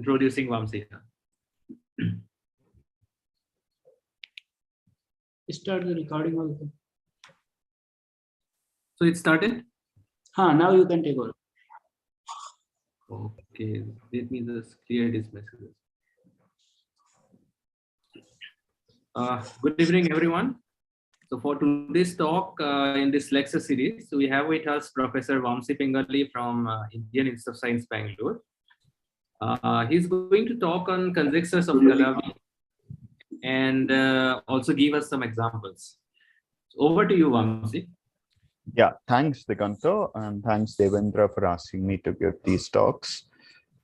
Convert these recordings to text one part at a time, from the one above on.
introducing Vamsi. Start the recording also. So it started? Now you can take over. Okay, let me just clear these messages. Good evening, everyone. So for today's talk in this lecture series, we have with us Professor Vamsi Pingali from Indian Institute of Science, Bangalore. He's going to talk on conjectures of Calabi and also give us some examples. So over to you, Vamsi. Yeah, thanks, Diganta, and thanks, Devendra, for asking me to give these talks.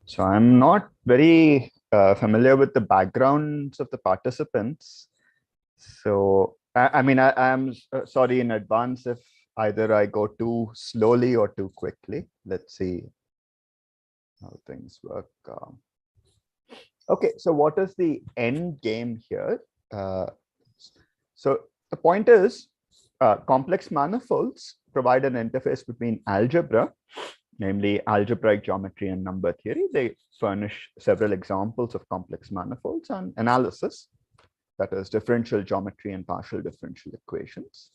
So I'm not very familiar with the backgrounds of the participants. So, I mean, I'm sorry in advance if either I go too slowly or too quickly. Let's see how things work. Okay, so what is the end game here? So the point is, complex manifolds provide an interface between algebra, namely algebraic geometry and number theory. They furnish several examples of complex manifolds, and analysis, that is differential geometry and partial differential equations.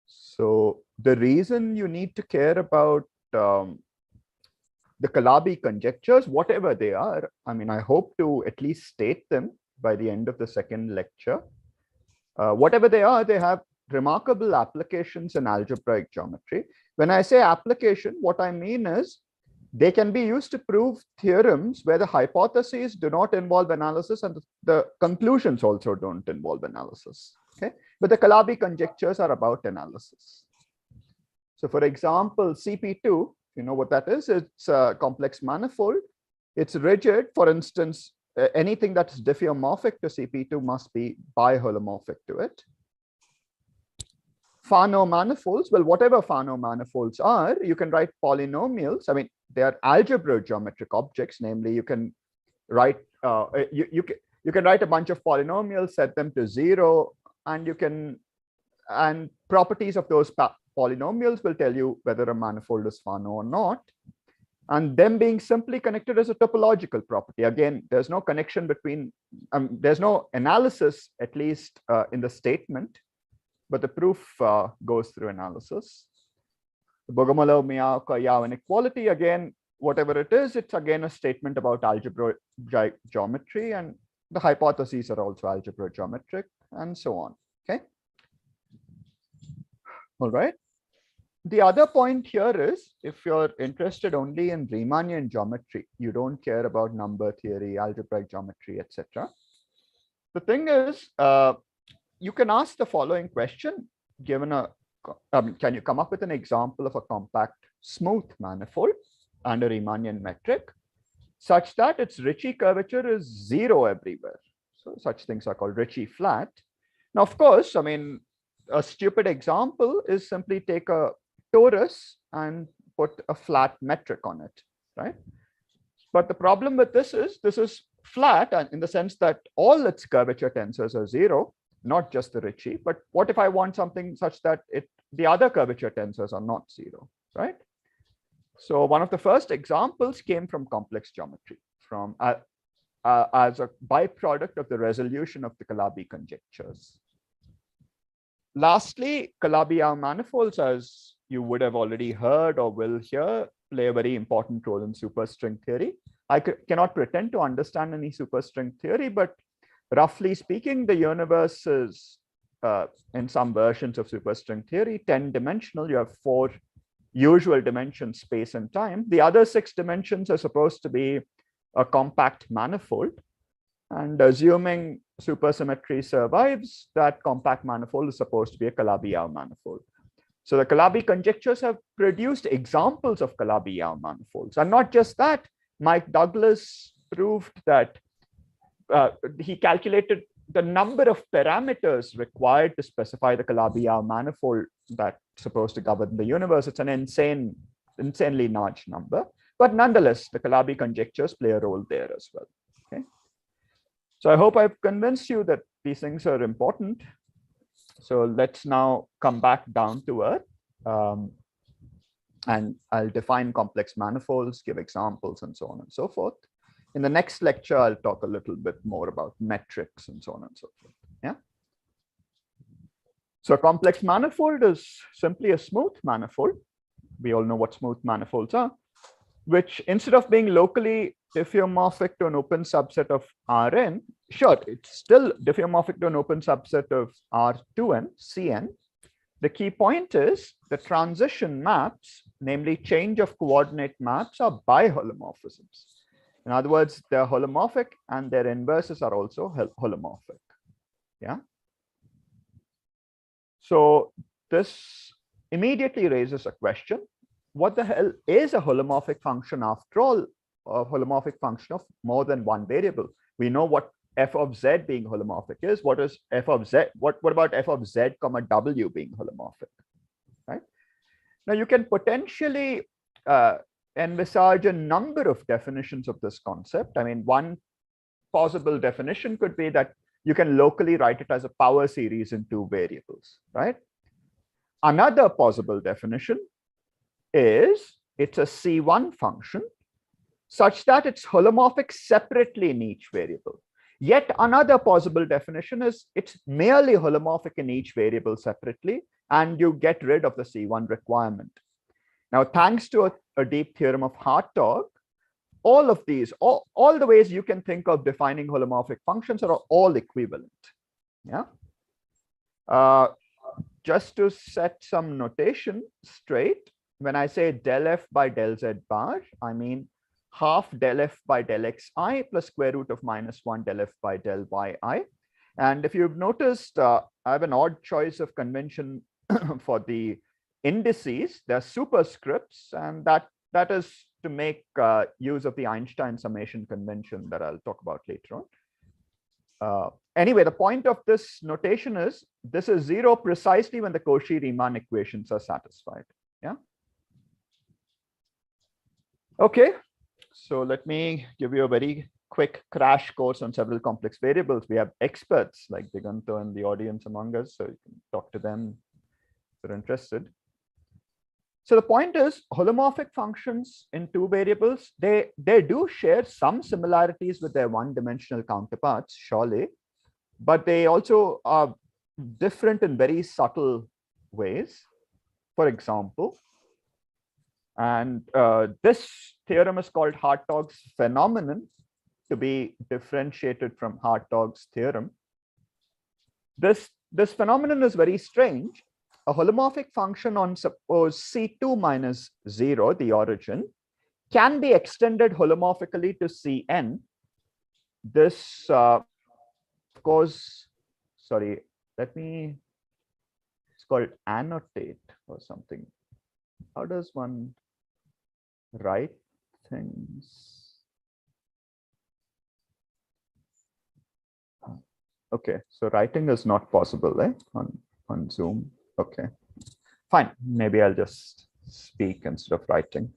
So the reason you need to care about the Calabi conjectures, whatever they are, I mean, I hope to at least state them by the end of the second lecture. Whatever they are, they have remarkable applications in algebraic geometry. When I say application, what I mean is they can be used to prove theorems where the hypotheses do not involve analysis and the conclusions also don't involve analysis. Okay, but the Calabi conjectures are about analysis. So for example, CP2, you know what that is? It's a complex manifold. It's rigid. For instance, anything that's diffeomorphic to CP2 must be biholomorphic to it. Fano manifolds, well, whatever Fano manifolds are, you can write polynomials. I mean, they are algebra geometric objects. Namely, you can write you can write a bunch of polynomials, set them to 0, and properties of those polynomials will tell you whether a manifold is Fano or not. And them being simply connected as a topological property. Again, there's no connection between, there's no analysis, at least in the statement, but the proof goes through analysis. The Borah-Yau inequality, again, whatever it is, it's again a statement about algebraic geometry, and the hypotheses are also algebra geometric, and so on. Okay. All right. The other point here is, if you're interested only in Riemannian geometry, you don't care about number theory, algebraic geometry, etc. The thing is, you can ask the following question, given a, can you come up with an example of a compact smooth manifold under Riemannian metric, such that its Ricci curvature is 0 everywhere? So such things are called Ricci flat. Now, of course, I mean, a stupid example is simply take a torus and put a flat metric on it, right? But the problem with this is flat, and in the sense that all its curvature tensors are 0, not just the Ricci. But what if I want something such that the other curvature tensors are not 0, right? So one of the first examples came from complex geometry, from as a byproduct of the resolution of the Calabi conjectures. Lastly, Calabi-Yau manifolds, as you would have already heard or will hear, play a very important role in superstring theory. I cannot pretend to understand any superstring theory, but roughly speaking, the universe is, in some versions of superstring theory, 10-dimensional. You have 4 usual dimensions, space and time. The other 6 dimensions are supposed to be a compact manifold. And assuming supersymmetry survives, that compact manifold is supposed to be a Calabi-Yau manifold. So the Calabi conjectures have produced examples of Calabi-Yau manifolds. And not just that, Mike Douglas proved that he calculated the number of parameters required to specify the Calabi-Yau manifold that's supposed to govern the universe. It's an insanely large number. But nonetheless, the Calabi conjectures play a role there as well. Okay. So I hope I've convinced you that these things are important. So let's now come back down to earth. And I'll define complex manifolds, give examples, and so on and so forth. In the next lecture, I'll talk a little bit more about metrics and so on and so forth. Yeah. So a complex manifold is simply a smooth manifold. We all know what smooth manifolds are, which instead of being locally diffeomorphic to an open subset of Rn, sure, it's still diffeomorphic to an open subset of R2n, Cn. The key point is the transition maps, namely change of coordinate maps, are biholomorphisms. In other words, they're holomorphic and their inverses are also holomorphic. Yeah. So this immediately raises a question. What the hell is a holomorphic function after all? A holomorphic function of more than one variable. We know what f of z being holomorphic is. What is f of z? What about f of z comma w being holomorphic? Right? Now you can potentially envisage a number of definitions of this concept. I mean, one possible definition could be that you can locally write it as a power series in two variables, right? Another possible definition is it's a C1 function such that it's holomorphic separately in each variable. Yet another possible definition is it's merely holomorphic in each variable separately, and you get rid of the C1 requirement. Now, thanks to a deep theorem of Hartog, all of these, all the ways you can think of defining holomorphic functions are all equivalent. Yeah. Just to set some notation straight, when I say del f by del z bar, I mean half del f by del xi plus square root of -1 del f by del yi. And if you've noticed, I have an odd choice of convention for the indices. They're superscripts, and that is to make use of the Einstein summation convention that I'll talk about later on. Anyway, the point of this notation is this is 0 precisely when the Cauchy-Riemann equations are satisfied. Yeah. Okay. So let me give you a very quick crash course on several complex variables. We have experts like Diganta in the audience among us, so you can talk to them if you're interested. So the point is, holomorphic functions in two variables, they do share some similarities with their one-dimensional counterparts, surely, but they also are different in very subtle ways. For example, and this theorem is called Hartog's phenomenon, to be differentiated from Hartog's theorem. This phenomenon is very strange. A holomorphic function on, suppose, C2 minus 0, the origin, can be extended holomorphically to Cn. This, of course, sorry, it's called annotate or something. How does one write things? Okay, so writing is not possible, right? On Zoom. Okay, fine. Maybe I'll just speak instead of writing.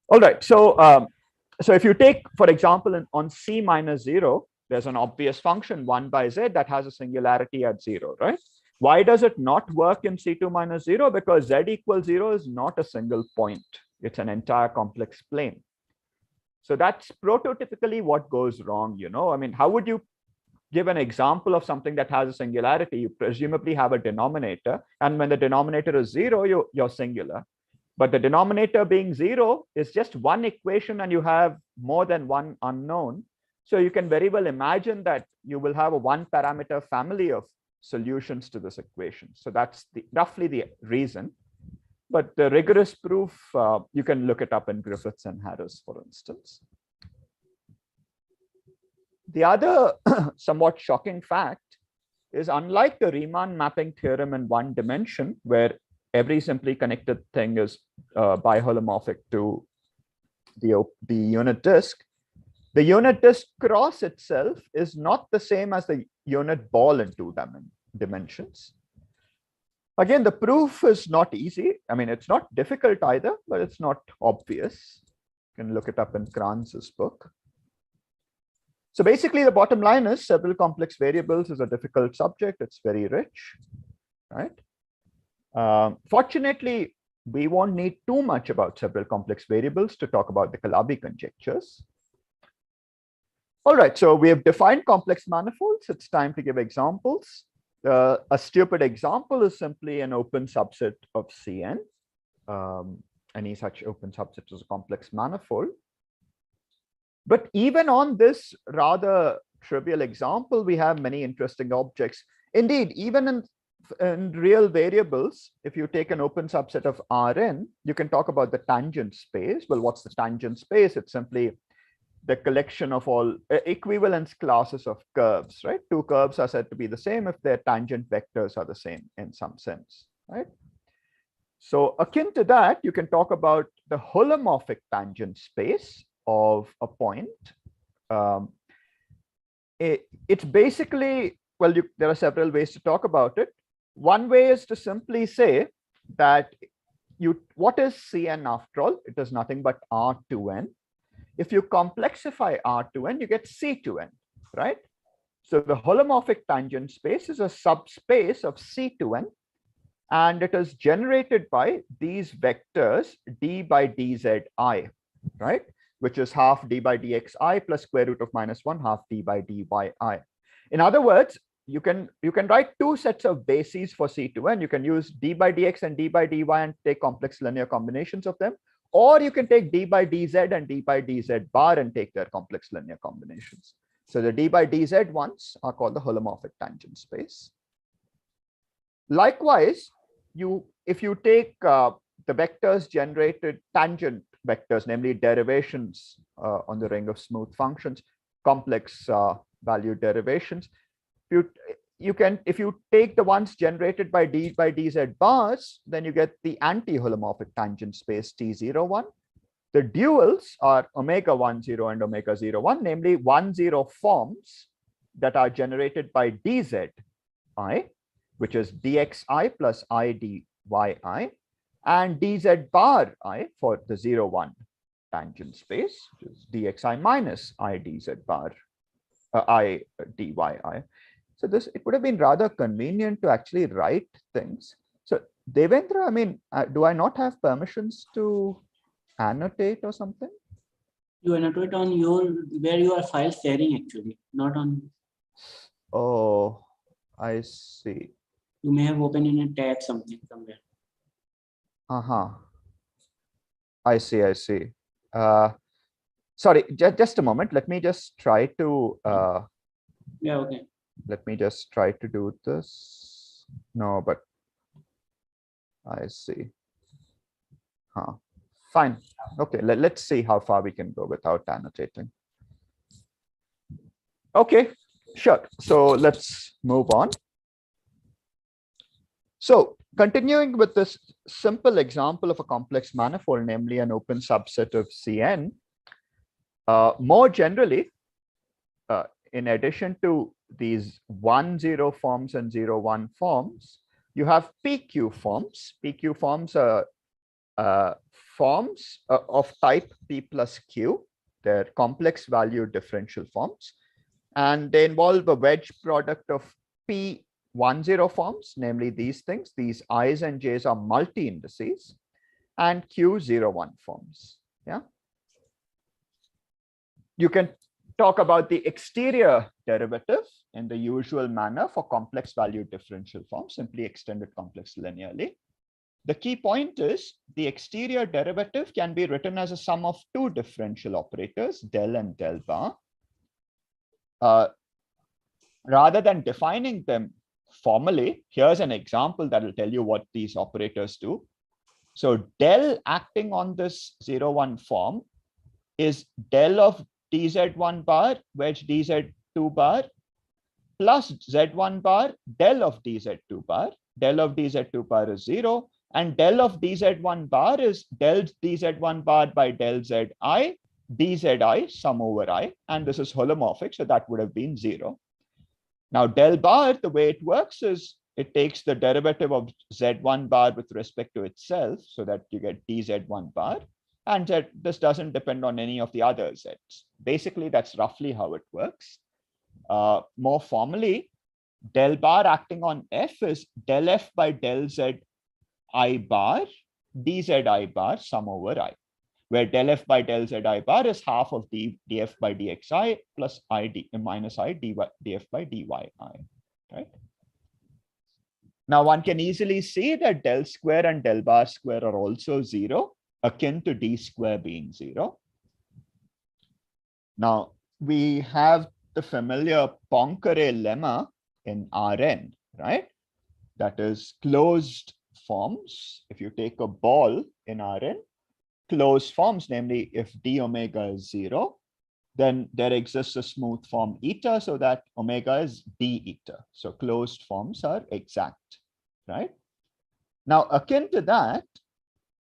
All right. So, so if you take, for example, on C minus 0, there's an obvious function 1 by z that has a singularity at 0, right? Why does it not work in C2 minus 0? Because z equals 0 is not a single point. It's an entire complex plane. So that's prototypically what goes wrong, you know? I mean, how would you give an example of something that has a singularity? You presumably have a denominator, and when the denominator is 0, you're singular. But the denominator being 0 is just one equation, and you have more than one unknown. So you can very well imagine that you will have a one-parameter family of solutions to this equation. So that's roughly the reason. But the rigorous proof, you can look it up in Griffiths and Harris, for instance. The other somewhat shocking fact is, unlike the Riemann mapping theorem in one dimension, where every simply connected thing is biholomorphic to the unit disk, the unit disk cross itself is not the same as the unit ball in two dimensions. Again, the proof is not easy. I mean, it's not difficult either, but it's not obvious. You can look it up in Kranz's book. So basically, the bottom line is several complex variables is a difficult subject. It's very rich, right? Fortunately, we won't need too much about several complex variables to talk about the Calabi conjectures. All right, so we have defined complex manifolds. It's time to give examples. A stupid example is simply an open subset of Cn. Any such open subset is a complex manifold. But even on this rather trivial example, we have many interesting objects. Indeed, even in real variables, if you take an open subset of Rn, you can talk about the tangent space. Well, what's the tangent space? It's simply the collection of all equivalence classes of curves, right? Two curves are said to be the same if their tangent vectors are the same in some sense, right? So akin to that, you can talk about the holomorphic tangent space of a point. It's basically, well, there are several ways to talk about it. One way is to simply say that what is Cn after all? It is nothing but R2n. If you complexify R2n, you get C2n, right? So the holomorphic tangent space is a subspace of C2n, and it is generated by these vectors d by dzi, right? Which is half d by dxi plus square root of -1 half d by dyi. In other words, you can write two sets of bases for C2n. You can use d by dx and d by dy and take complex linear combinations of them. Or you can take d by dz and d by dz bar and take their complex linear combinations. So the d by dz ones are called the holomorphic tangent space. Likewise, if you take the vectors generated tangent vectors, namely derivations on the ring of smooth functions, complex value derivations, if you take the ones generated by d by dz bars, then you get the anti-holomorphic tangent space T01. The duals are omega10 and omega01, namely 1,0 forms that are generated by dzi, which is dxi plus I dyi, and dz bar I for the 0,1 tangent space, which is dxi minus I dz bar I dyi. So it would have been rather convenient to actually write things. So Devendra, I mean, do I not have permissions to annotate or something? You annotate on where you are file sharing actually, not on. Oh, I see. You may have opened in a tab something somewhere. I see. Sorry, just a moment. Let me just try to. Yeah, okay. Let me just try to do this. No, but I see. Fine. Okay, let's see how far we can go without annotating. Okay, sure. So let's move on. So continuing with this simple example of a complex manifold, namely an open subset of Cn, more generally, in addition to these 1,0 forms and 0,1 forms, you have PQ forms. PQ forms are forms of type P plus Q. They're complex value differential forms. And they involve a wedge product of P10 forms, namely these things. These i's and j's are multi-indices, and Q01 forms. Yeah. You can talk about the exterior derivative in the usual manner for complex value differential forms, simply extended complex linearly. The key point is the exterior derivative can be written as a sum of two differential operators, del and del bar. Rather than defining them formally, here's an example that will tell you what these operators do. So del acting on this 0,1 form is del of dz1 bar wedge dz2 bar plus z1 bar del of dz2 bar. Del of dz2 bar is 0, and del of dz1 bar is del dz1 bar by del zi dzi sum over I, and this is holomorphic, so that would have been 0. Now del bar, the way it works is it takes the derivative of z1 bar with respect to itself, so that you get dz1 bar, and this doesn't depend on any of the other z's. Basically, that's roughly how it works. More formally, del bar acting on f is del f by del z I bar dzi bar sum over I, where del f by del zi bar is half of df by dxi plus minus I df by dyi, right? Now one can easily see that del square and del bar square are also 0, akin to d square being 0. Now we have the familiar Ponca lemma in Rn, right? That is closed forms. If you take a ball in Rn, closed forms, namely if d omega is 0, then there exists a smooth form eta, so that omega is d eta. So closed forms are exact, right? Now, akin to that,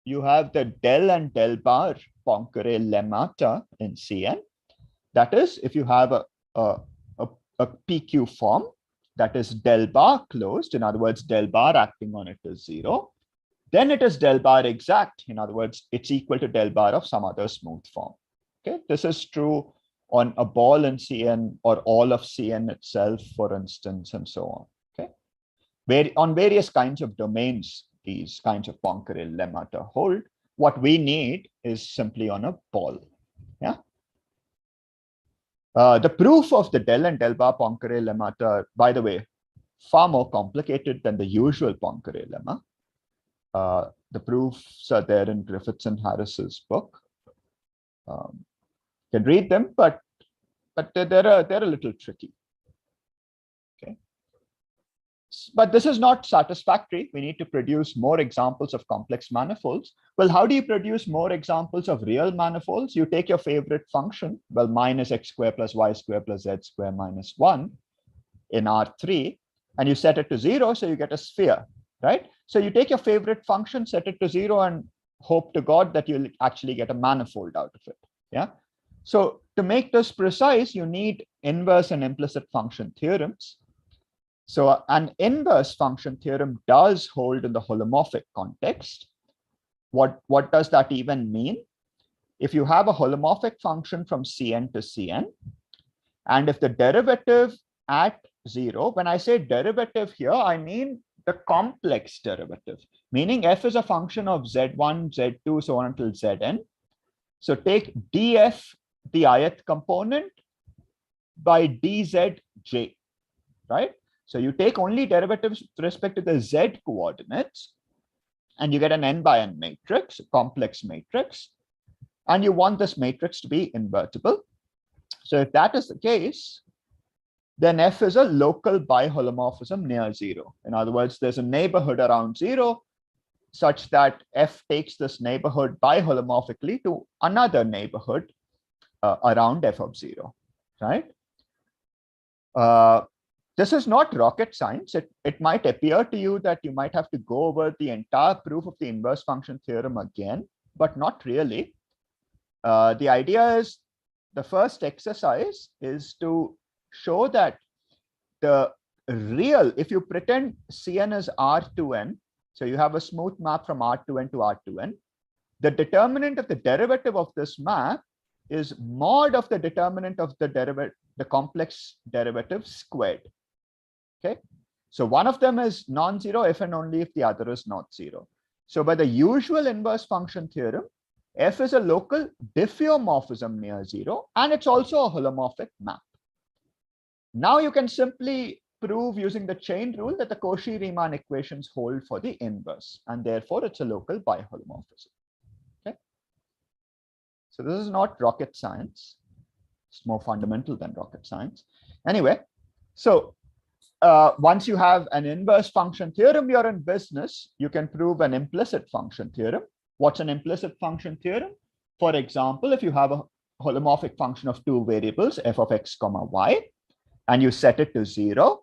you have the del and del bar Ponca lemmata in Cn. That is, if you have a PQ form, that is del bar closed, in other words, del bar acting on it is 0, then it is del bar exact. In other words, it's equal to del bar of some other smooth form. Okay, this is true on a ball in Cn or all of Cn itself, for instance, and so on. Okay, on various kinds of domains, these kinds of Ponca lemmata hold. What we need is simply on a ball. Yeah. The proof of the del and del bar Ponca lemmata, by the way, far more complicated than the usual Ponca lemma. The proofs are there in Griffiths and Harris's book. You can read them, but they're a little tricky. Okay, but this is not satisfactory. We need to produce more examples of complex manifolds. Well, how do you produce more examples of real manifolds? You take your favorite function, well, minus x squared plus y squared plus z squared minus 1 in R3, and you set it to 0, so you get a sphere, right? So you take your favorite function, set it to 0, and hope to God that you'll actually get a manifold out of it. Yeah. So to make this precise, you need inverse and implicit function theorems. So an inverse function theorem does hold in the holomorphic context. What does that even mean? If you have a holomorphic function from Cn to Cn, and if the derivative at 0, when I say derivative here, I mean the complex derivative, meaning f is a function of z1, z2, so on until zn. So take df, the ith component, by dzj, right? So you take only derivatives with respect to the z coordinates, and you get an n by n matrix, a complex matrix, and you want this matrix to be invertible. So if that is the case, then f is a local biholomorphism near 0. In other words, there's a neighborhood around 0 such that f takes this neighborhood biholomorphically to another neighborhood around f of 0, right? This is not rocket science. It might appear to you that you might have to go over the entire proof of the inverse function theorem again, but not really. The idea is, the first exercise is to show that the real, if you pretend Cn is R2n, so you have a smooth map from R2n to R2n, the determinant of the derivative of this map is mod of the determinant of the complex derivative squared. Okay, so one of them is non-zero if and only if the other is not 0. So by the usual inverse function theorem, f is a local diffeomorphism near 0, and it's also a holomorphic map. Now you can simply prove using the chain rule that the Cauchy-Riemann equations hold for the inverse, and therefore it's a local biholomorphism. Okay, so this is not rocket science. It's more fundamental than rocket science. Anyway, so once you have an inverse function theorem, you're in business. You can prove an implicit function theorem. What's an implicit function theorem? For example, if you have a holomorphic function of 2 variables, f of x comma y, and you set it to 0,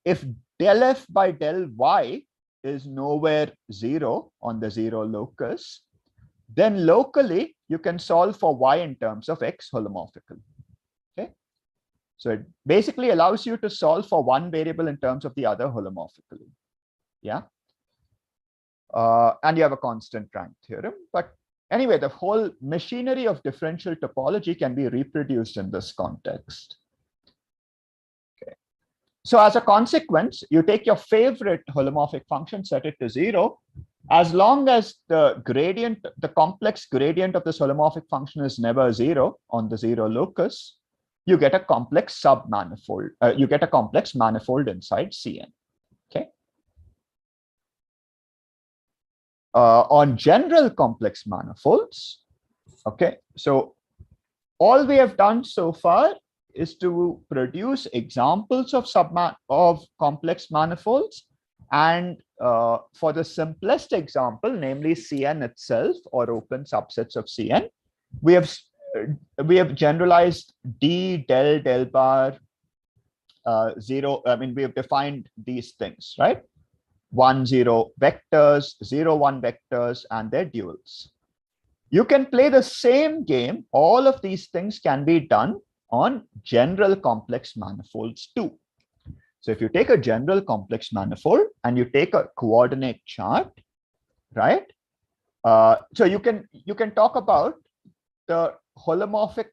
if del f by del y is nowhere 0 on the 0 locus, then locally you can solve for y in terms of x holomorphically. Okay, so it basically allows you to solve for one variable in terms of the other holomorphically. Yeah, and you have a constant rank theorem. But anyway, the whole machinery of differential topology can be reproduced in this context. Okay, so as a consequence, you take your favorite holomorphic function, set it to 0, As long as the gradient, the complex gradient of this holomorphic function is never 0 on the 0 locus, you get a complex submanifold. You get a complex manifold inside Cn. Okay. On general complex manifolds, okay, so all we have done so far is to produce examples of complex manifolds, and for the simplest example, namely Cn itself or open subsets of Cn, we have generalized d del bar 0. I mean, we have defined these things, right? 1, 0 vectors, 0, 1 vectors, and their duals. You can play the same game. All of these things can be done on general complex manifolds too. So if you take a general complex manifold and you take a coordinate chart, right? So you can talk about the holomorphic,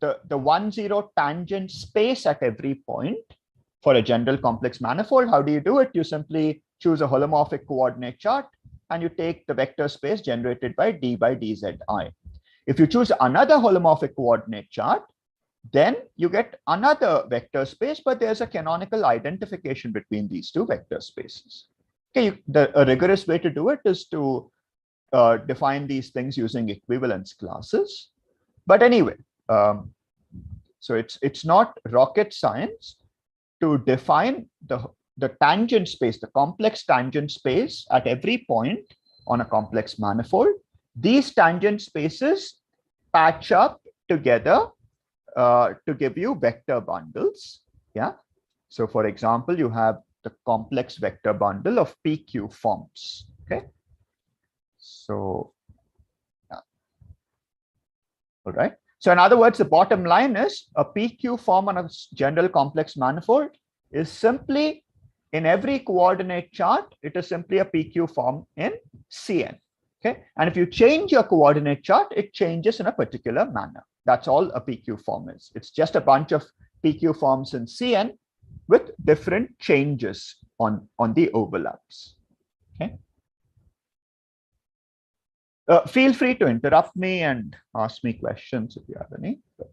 the 1, 0 tangent space at every point for a general complex manifold. How do you do it? You simply choose a holomorphic coordinate chart and you take the vector space generated by d by dzi. If you choose another holomorphic coordinate chart, then you get another vector space, but there's a canonical identification between these two vector spaces. Okay, a rigorous way to do it is to define these things using equivalence classes. But anyway, so it's not rocket science to define the tangent space, the complex tangent space at every point on a complex manifold. These tangent spaces patch up together to give you vector bundles. Yeah. So for example, you have the complex vector bundle of PQ forms. Okay. So, yeah. All right. So in other words, the bottom line is a PQ form on a general complex manifold is simply, in every coordinate chart, it is simply a PQ form in Cn. Okay. And if you change your coordinate chart, it changes in a particular manner. That's all a PQ form is. It's just a bunch of PQ forms in Cn with different changes on the overlaps. Okay. Feel free to interrupt me and ask me questions if you have any. But...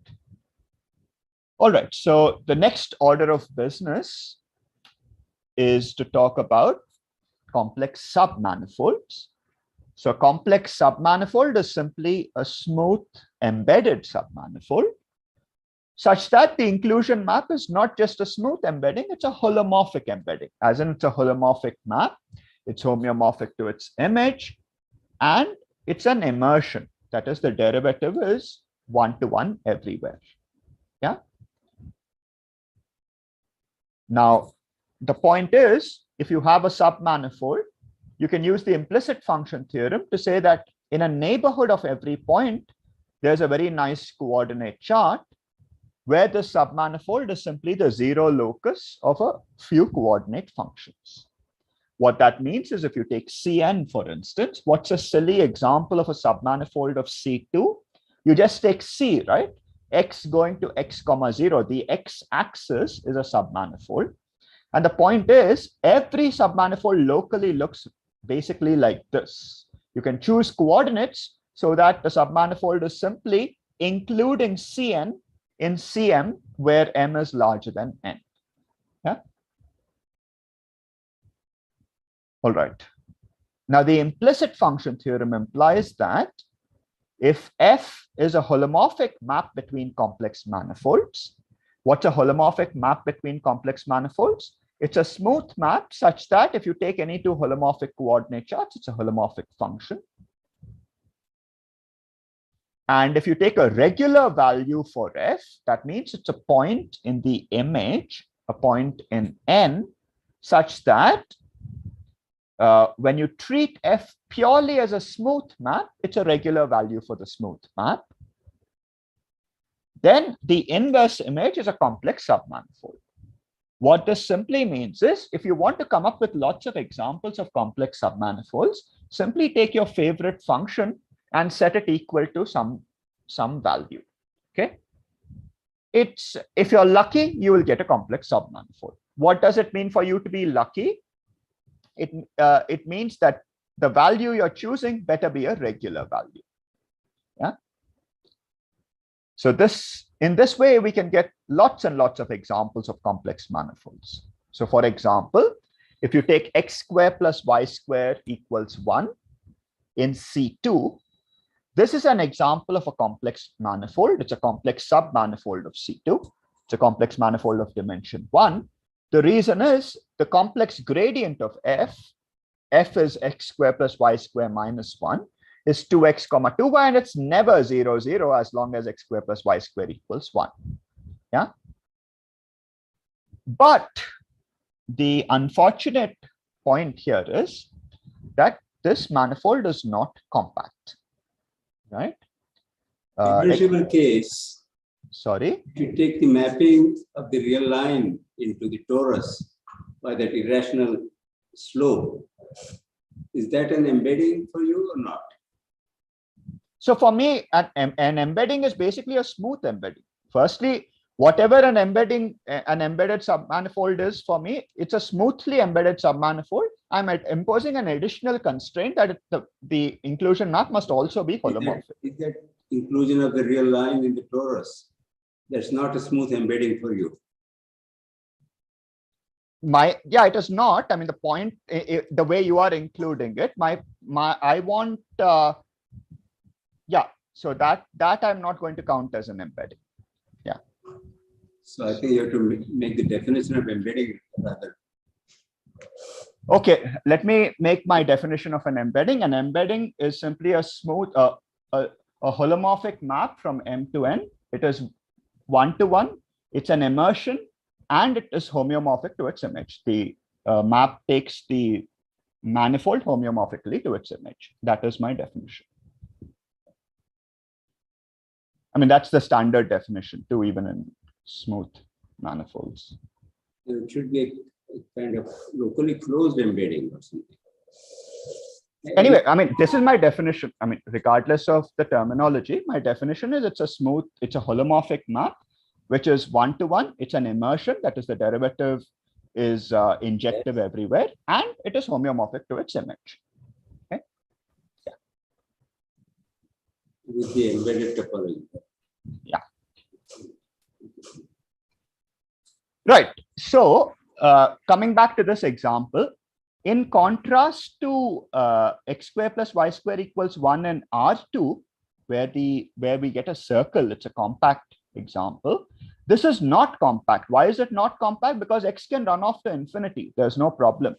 All right. So the next order of business is to talk about complex submanifolds. So a complex submanifold is simply a smooth embedded submanifold such that the inclusion map is not just a smooth embedding, it's a holomorphic embedding, as in it's a holomorphic map, it's homeomorphic to its image, and it's an immersion. That is, the derivative is 1-to-1 everywhere. Yeah. Now, the point is, if you have a submanifold, you can use the implicit function theorem to say that in a neighborhood of every point, there's a very nice coordinate chart where the submanifold is simply the 0 locus of a few coordinate functions. What that means is if you take Cn, for instance, what's a silly example of a submanifold of C2? You just take C, right? X going to x comma 0. The x-axis is a submanifold. And the point is, every submanifold locally looks basically like this. You can choose coordinates so that the submanifold is simply including Cn in Cm where m is larger than n. Yeah. All right. Now the implicit function theorem implies that if F is a holomorphic map between complex manifolds, what's a holomorphic map between complex manifolds? It's a smooth map such that if you take any two holomorphic coordinate charts, it's a holomorphic function. And if you take a regular value for F, that means it's a point in the image, a point in N, such that when you treat F purely as a smooth map, it's a regular value for the smooth map. Then the inverse image is a complex submanifold. What this simply means is, if you want to come up with lots of examples of complex submanifolds, simply take your favorite function and set it equal to some value. Okay. If you're lucky, you will get a complex submanifold. What does it mean for you to be lucky? It means that the value you're choosing better be a regular value. Yeah. So in this way, we can get lots and lots of examples of complex manifolds. So for example, if you take x squared plus y squared equals 1 in C2, this is an example of a complex manifold. It's a complex submanifold of C2. It's a complex manifold of dimension 1. The reason is the complex gradient of f is x squared plus y squared minus 1, is 2x comma 2y, and it's never 0, 0 as long as x squared plus y squared equals 1. Yeah. But the unfortunate point here is that this manifold is not compact, right? Reversible case. Sorry? If you take the mapping of the real line into the torus by that irrational slope, is that an embedding for you or not? So for me, an embedding is basically a smooth embedding. Firstly, whatever an embedded submanifold is for me, it's a smoothly embedded submanifold. I'm imposing an additional constraint that the inclusion map must also be holomorphic. Is that inclusion of the real line in the torus? That's not a smooth embedding for you. Yeah, it is not. I mean, the point, the way you are including it, I want, yeah. So that I'm not going to count as an embedding. Yeah. So I think you have to make the definition of embedding rather. Okay, let me make my definition of an embedding. An embedding is simply a smooth, a holomorphic map from M to N. It is 1 to 1. It's an immersion, and it is homeomorphic to its image. The map takes the manifold homeomorphically to its image. That is my definition. I mean, that's the standard definition too, even in smooth manifolds. It should be a kind of locally closed embedding or something. Anyway, I mean, this is my definition. I mean, regardless of the terminology, my definition is it's a holomorphic map, which is 1 to 1. It's an immersion, that is the derivative is injective everywhere, and it is homeomorphic to its image. Okay. Yeah. With the embedded topology. Yeah. Right. So coming back to this example, in contrast to x squared plus y squared equals 1 in R2, where we get a circle, it's a compact example. This is not compact. Why is it not compact? Because x can run off to infinity. There's no problem.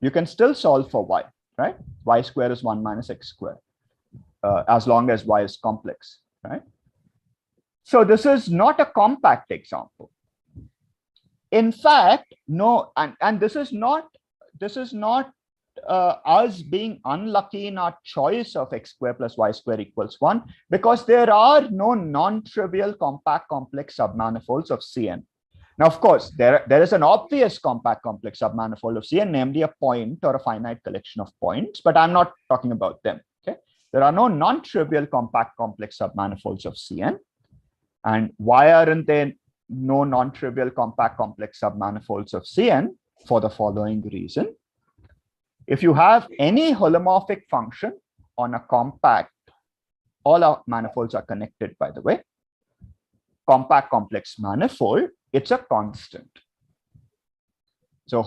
You can still solve for y, right? Y squared is 1 minus x squared, as long as y is complex, right? So this is not a compact example. In fact, no, and this is not us being unlucky in our choice of x squared plus y squared equals 1, because there are no non-trivial compact complex submanifolds of Cn. Now, of course, there is an obvious compact complex submanifold of Cn, namely a point or a finite collection of points, but I'm not talking about them. Okay, there are no non-trivial compact complex submanifolds of Cn. And why aren't there no non-trivial compact complex submanifolds of Cn? For the following reason. If you have any holomorphic function on a compact, all our manifolds are connected, by the way, compact complex manifold, it's a constant. So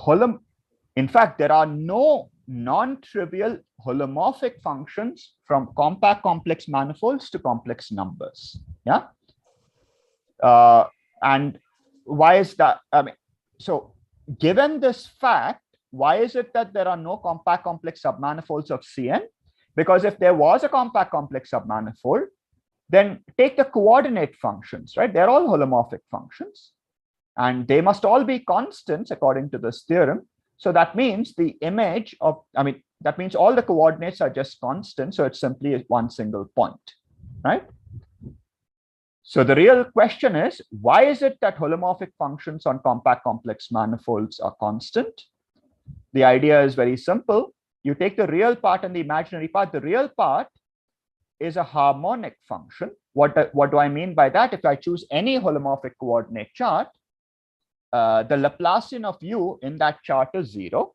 in fact, there are no non-trivial holomorphic functions from compact complex manifolds to complex numbers. Yeah. And why is that? I mean, so given this fact, why is it that there are no compact complex submanifolds of Cn? Because if there was a compact complex submanifold, then take the coordinate functions, right? They're all holomorphic functions, and they must all be constants according to this theorem. So that means the image of, that means all the coordinates are just constant. So it's simply one single point, right? So the real question is, why is it that holomorphic functions on compact complex manifolds are constant? The idea is very simple. You take the real part and the imaginary part. The real part is a harmonic function. What do I mean by that? If I choose any holomorphic coordinate chart, the Laplacian of u in that chart is 0.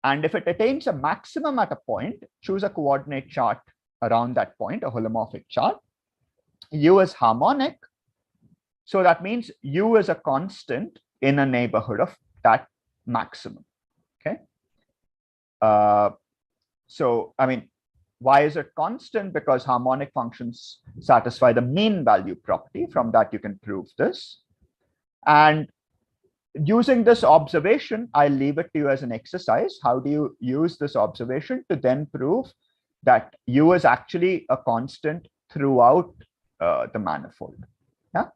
And if it attains a maximum at a point, choose a coordinate chart around that point, a holomorphic chart. U is harmonic. So that means U is a constant in a neighborhood of that maximum. Okay. So, I mean, why is it constant? Because harmonic functions satisfy the mean value property. From that, you can prove this. And using this observation, I leave it to you as an exercise. How do you use this observation to then prove that U is actually a constant throughout the manifold? Yeah.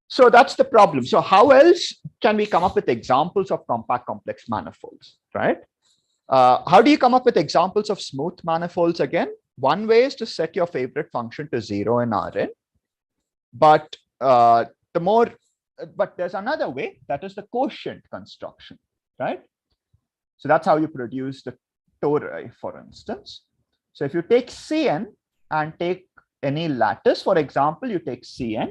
So that's the problem. So how else can we come up with examples of compact complex manifolds, right? How do you come up with examples of smooth manifolds again? One way is to set your favorite function to 0 in Rn. But there's another way, that is the quotient construction, right? So that's how you produce the tori, for instance. So if you take Cn and take any lattice, for example, you take Cn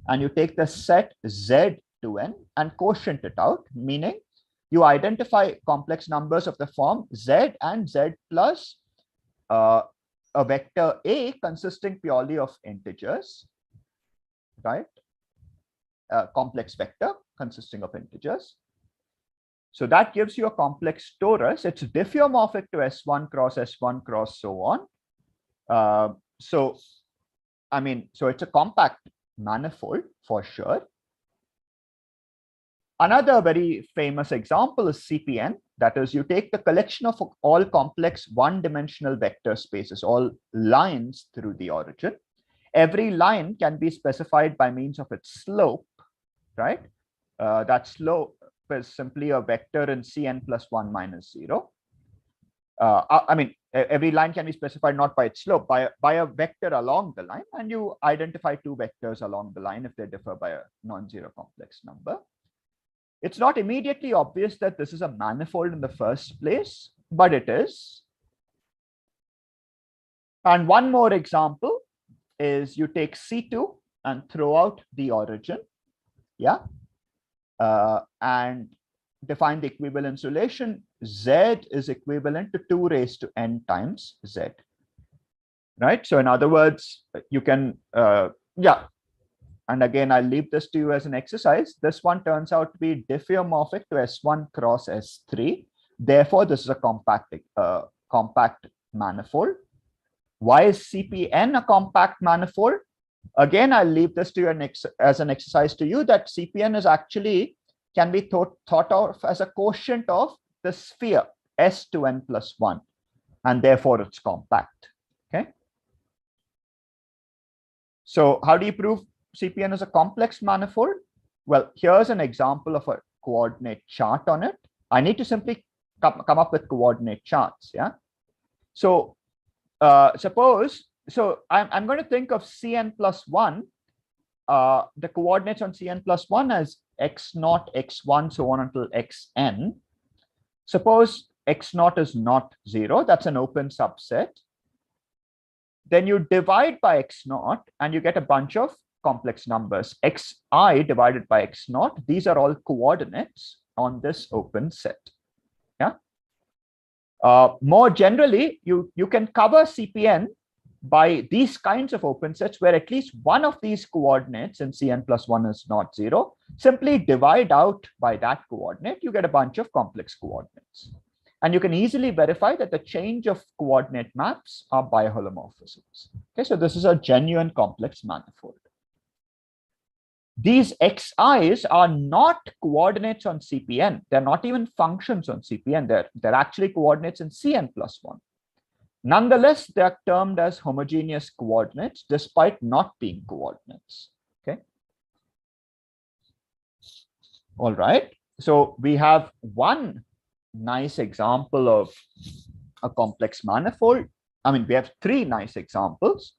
and you take the set Z to n and quotient it out, meaning you identify complex numbers of the form Z and Z plus a vector A consisting purely of integers, right? A complex vector consisting of integers. So that gives you a complex torus. It's diffeomorphic to S1 cross so on. So it's a compact manifold for sure. Another very famous example is CPN. That is, you take the collection of all complex one-dimensional vector spaces, all lines through the origin. Every line can be specified by means of its slope, right? That slope is simply a vector in Cn plus 1 minus 0. Every line can be specified not by its slope, by a vector along the line, and you identify two vectors along the line if they differ by a non-zero complex number. It's not immediately obvious that this is a manifold in the first place, but it is. And one more example is you take C2 and throw out the origin, yeah, and define the equivalence relation. Z is equivalent to 2 raised to n times Z, right? So in other words, you can, and again, I'll leave this to you as an exercise. This one turns out to be diffeomorphic to S1 cross S3. Therefore, this is a compact manifold. Why is CPN a compact manifold? Again, I'll leave this to you as an exercise to you, that CPN is actually can be thought of as a quotient of the sphere S to n plus 1, and therefore it's compact. Okay. So how do you prove CPN is a complex manifold? Well, here's an example of a coordinate chart on it. I need to simply come up with coordinate charts. Yeah. So I'm going to think of Cn plus 1, the coordinates on Cn plus 1 as x0, x1, so on until xn. Suppose x0 is not 0, that's an open subset. Then you divide by x0 and you get a bunch of complex numbers. xi divided by x0, these are all coordinates on this open set. Yeah. More generally, you can cover CPN by these kinds of open sets where at least one of these coordinates in Cn plus 1 is not 0. Simply divide out by that coordinate, you get a bunch of complex coordinates. And you can easily verify that the change of coordinate maps are biholomorphisms. Okay, so this is a genuine complex manifold. These xi's are not coordinates on CPN. They're not even functions on CPN. They're actually coordinates in Cn plus 1. Nonetheless, they're termed as homogeneous coordinates despite not being coordinates. Okay. All right. So we have one nice example of a complex manifold. I mean, we have three nice examples.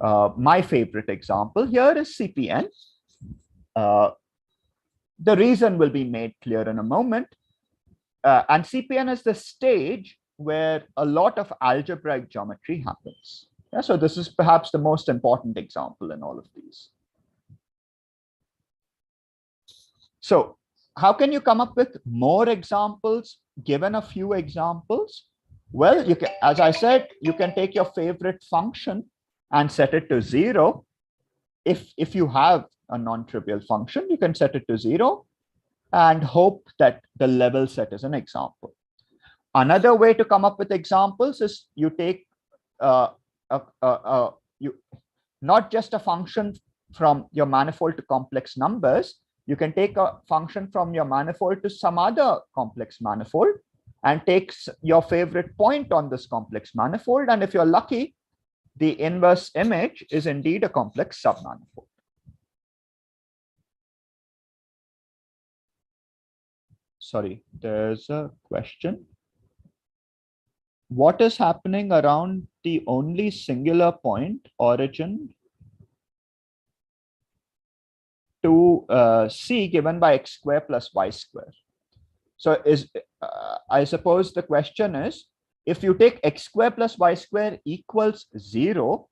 My favorite example here is CPN. The reason will be made clear in a moment. And CPN is the stage where a lot of algebraic geometry happens. Yeah, so this is perhaps the most important example in all of these. So how can you come up with more examples given a few examples, well, you can, as I said, you can take your favorite function and set it to 0. If you have a non-trivial function, you can set it to 0 and hope that the level set is an example. Another way to come up with examples is you take not just a function from your manifold to complex numbers. You can take a function from your manifold to some other complex manifold and takes your favorite point on this complex manifold. And if you're lucky, the inverse image is indeed a complex submanifold. Sorry, there's a question. What is happening around the only singular point origin to C given by x square plus y square? So I suppose the question is, if you take x square plus y square equals 0,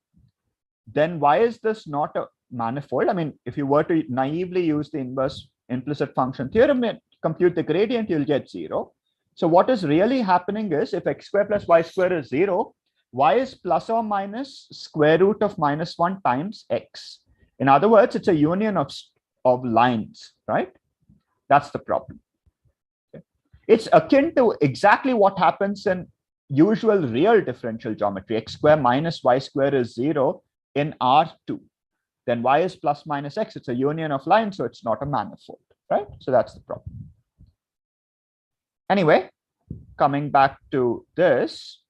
then why is this not a manifold? I mean, if you were to naively use the inverse implicit function theorem, compute the gradient, you'll get 0. So what is really happening is, if x square plus y square is 0, y is plus or minus square root of -1 times x. In other words, it's a union of lines, right? That's the problem. Okay. It's akin to exactly what happens in usual real differential geometry. X square minus y square is 0 in R2. Then y is plus minus x. It's a union of lines, so it's not a manifold, right? So that's the problem. Anyway, coming back to this.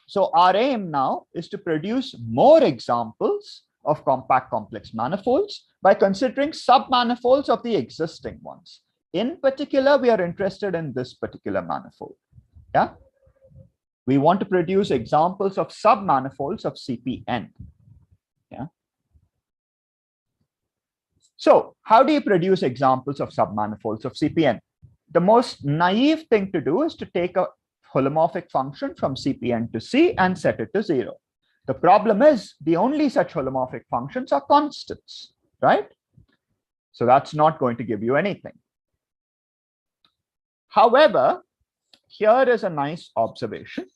So our aim now is to produce more examples of compact complex manifolds by considering submanifolds of the existing ones. In particular, we are interested in this particular manifold. Yeah. We want to produce examples of submanifolds of CPN. Yeah. So how do you produce examples of submanifolds of CPN? The most naive thing to do is to take a holomorphic function from CPN to C and set it to 0. The problem is the only such holomorphic functions are constants, right? So that's not going to give you anything. However, here is a nice observation.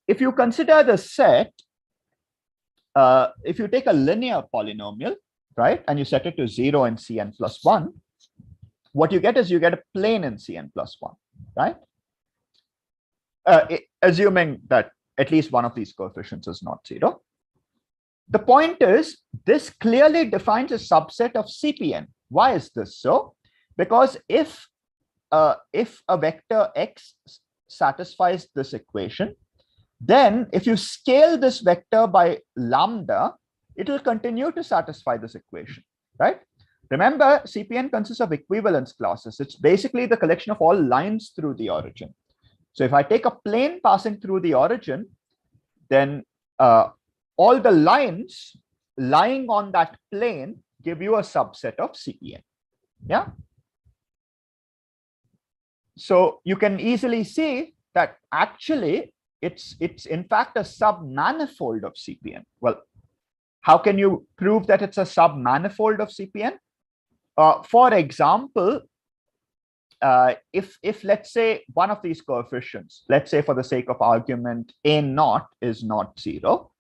If you consider the set, if you take a linear polynomial, right, and you set it to 0 in Cn plus 1, what you get is you get a plane in Cn plus 1, right? Assuming that at least one of these coefficients is not 0. The point is, this clearly defines a subset of CPN. Why is this so? Because if a vector x satisfies this equation, then if you scale this vector by lambda, it will continue to satisfy this equation, right? Remember, CPN consists of equivalence classes. It's basically the collection of all lines through the origin. So if I take a plane passing through the origin, then all the lines lying on that plane give you a subset of CPN. Yeah. So you can easily see that actually it's in fact a submanifold of CPN. Well, how can you prove that it's a submanifold of CPN? For example, if let's say one of these coefficients, let's say for the sake of argument, A0 is not 0,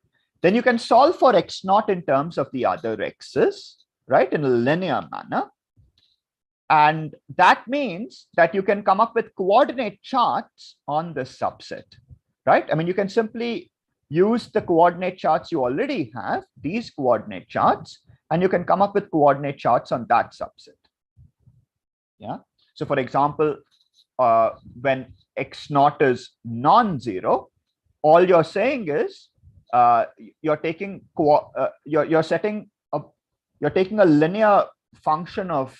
then you can solve for x0 in terms of the other x's, right, in a linear manner. And that means that you can come up with coordinate charts on this subset, right? I mean, you can simply use the coordinate charts you already have, these coordinate charts, and you can come up with coordinate charts on that subset. Yeah. So for example, when x0 is non-zero, all you're saying is you're taking you're taking a linear function of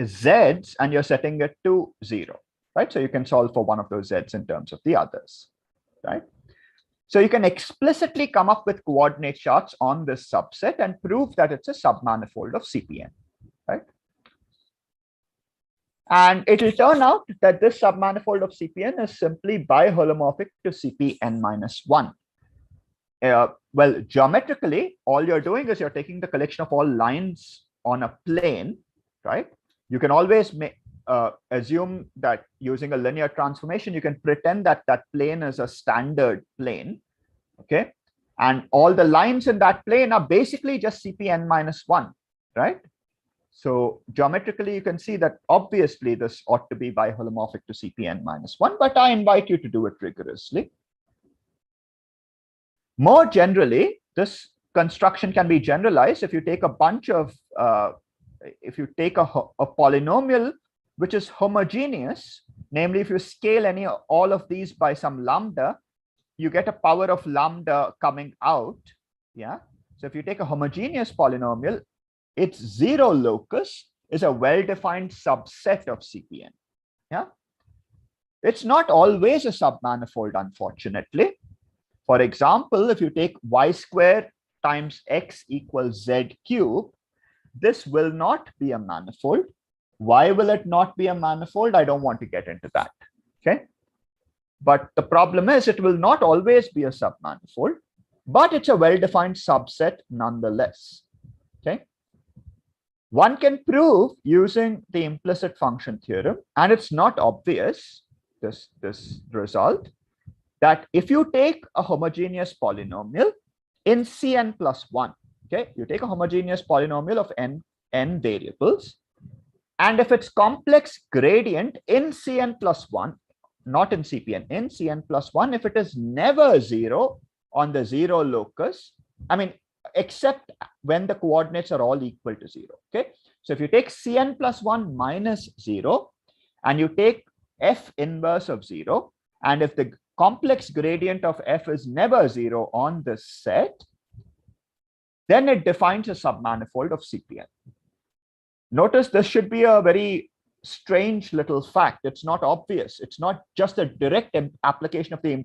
z's and you're setting it to 0, right? So you can solve for one of those z's in terms of the others, right? So you can explicitly come up with coordinate charts on this subset and prove that it's a submanifold of CPN, right? And it will turn out that this submanifold of CPN is simply biholomorphic to CPN minus 1. Well, geometrically, all you're doing is you're taking the collection of all lines on a plane, right? You can always assume that using a linear transformation, you can pretend that that plane is a standard plane, okay? And all the lines in that plane are basically just CPn minus 1, right? So geometrically, you can see that obviously this ought to be biholomorphic to CPn minus 1, but I invite you to do it rigorously. More generally, this construction can be generalized if you take a bunch of, if you take a polynomial which is homogeneous, namely if you scale all of these by some lambda, you get a power of lambda coming out, yeah? So if you take a homogeneous polynomial, its zero locus is a well-defined subset of CPn, yeah? It's not always a submanifold, unfortunately. For example, if you take y squared times x equals z cube, this will not be a manifold. Why will it not be a manifold? I don't want to get into that, okay? But the problem is it will not always be a submanifold, but it's a well-defined subset nonetheless, okay? One can prove using the implicit function theorem, and it's not obvious, this result, that if you take a homogeneous polynomial in Cn plus 1, okay, you take a homogeneous polynomial of n variables, and if its complex gradient in Cn plus 1, not in CPn, in Cn plus 1, if it is never 0 on the 0 locus, I mean, except when the coordinates are all equal to 0, okay? So if you take Cn plus 1 minus 0, and you take f inverse of 0, and if the complex gradient of f is never 0 on this set, then it defines a submanifold of CPn. Notice this should be a very strange little fact. It's not obvious. It's not just a direct application of the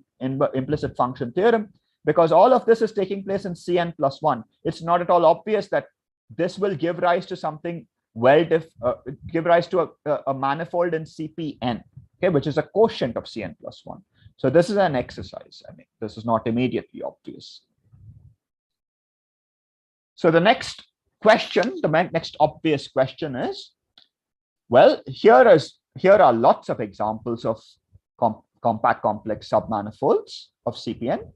implicit function theorem, because all of this is taking place in Cn plus 1. It's not at all obvious that this will give rise to something, give rise to a manifold in CPn, okay, which is a quotient of Cn plus 1. So this is an exercise. I mean, this is not immediately obvious. So the next question, the next obvious question is, well, here are lots of examples of compact complex submanifolds of CPn.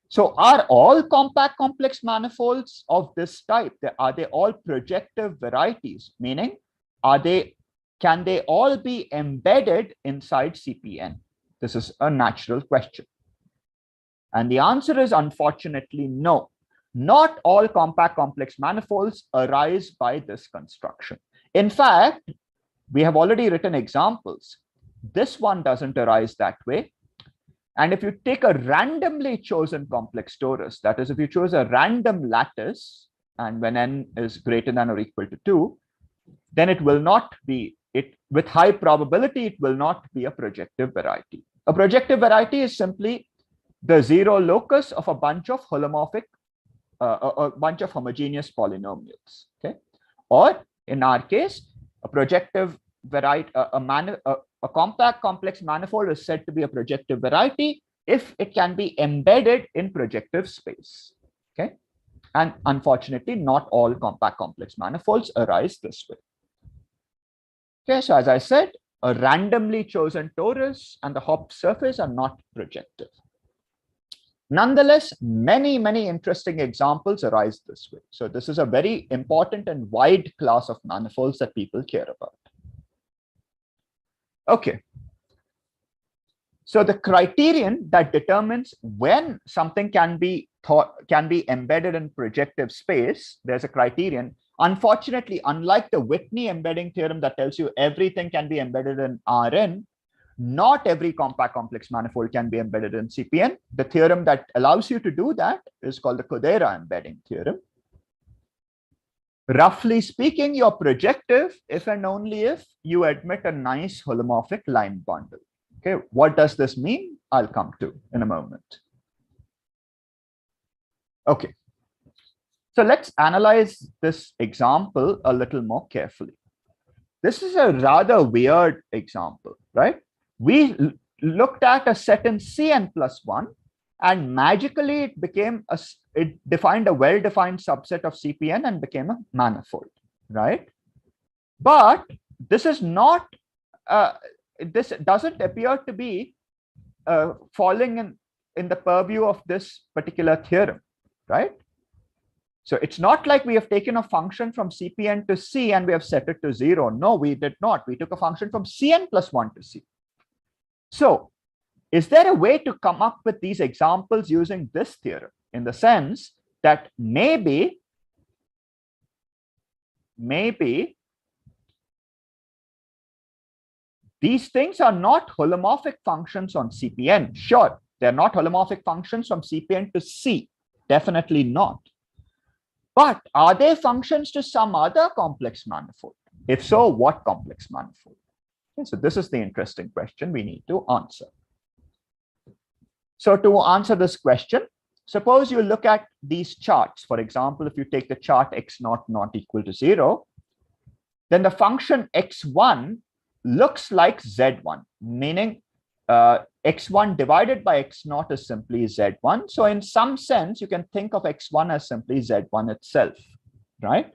So are all compact complex manifolds of this type, are they all projective varieties? Meaning, can they all be embedded inside CPn? This is a natural question. And the answer is unfortunately no. Not all compact complex manifolds arise by this construction. In fact, we have already written examples. This one doesn't arise that way. And if you take a randomly chosen complex torus, that is, if you choose a random lattice, and when n is greater than or equal to 2, then it will not be, with high probability, it will not be a projective variety. A projective variety is simply the zero locus of a bunch of holomorphic, a bunch of homogeneous polynomials, okay? Or in our case, a projective variety, a compact complex manifold is said to be a projective variety if it can be embedded in projective space, okay? And unfortunately, not all compact complex manifolds arise this way. Okay, so as I said, a randomly chosen torus and the Hopf surface are not projective. Nonetheless, many interesting examples arise this way. So this is a very important and wide class of manifolds that people care about. Okay. So the criterion that determines when something can be embedded in projective space, there's a criterion. Unfortunately, unlike the Whitney embedding theorem that tells you everything can be embedded in Rn, not every compact complex manifold can be embedded in CPn. The theorem that allows you to do that is called the Kudera embedding theorem. Roughly speaking, you're projective if and only if you admit a nice holomorphic line bundle. Okay, what does this mean? I'll come to in a moment. Okay, so let's analyze this example a little more carefully. This is a rather weird example, right? We looked at a set in Cn plus 1, and magically it defined a well-defined subset of CPn and became a manifold, right? But this is not this doesn't appear to be falling in the purview of this particular theorem, right? So it's not like we have taken a function from Cpn to C and we have set it to 0. No, we did not. We took a function from Cn plus 1 to C. So is there a way to come up with these examples using this theorem, in the sense that maybe these things are not holomorphic functions on Cpn? Sure, they're not holomorphic functions from Cpn to C. Definitely not. But are they functions to some other complex manifold? If so, what complex manifold? Okay, so this is the interesting question we need to answer. So to answer this question, suppose you look at these charts. For example, if you take the chart x0 not equal to 0, then the function x1 looks like z1, meaning x1 divided by x0 is simply z1. So in some sense, you can think of x1 as simply z1 itself, right?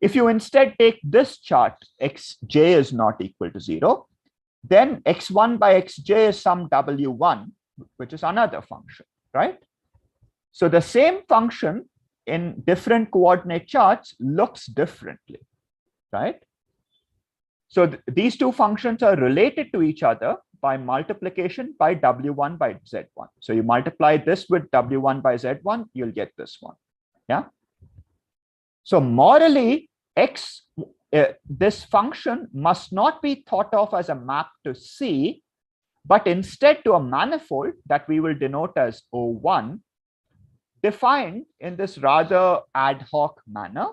If you instead take this chart, xj is not equal to 0, then x1 by xj is some w1, which is another function, right? So the same function in different coordinate charts looks differently, right? So these two functions are related to each other by multiplication by w1 by z1. So you multiply this with w1 by z1, you'll get this one. Yeah. So morally, this function must not be thought of as a map to C, but instead to a manifold that we will denote as O1, defined in this rather ad hoc manner.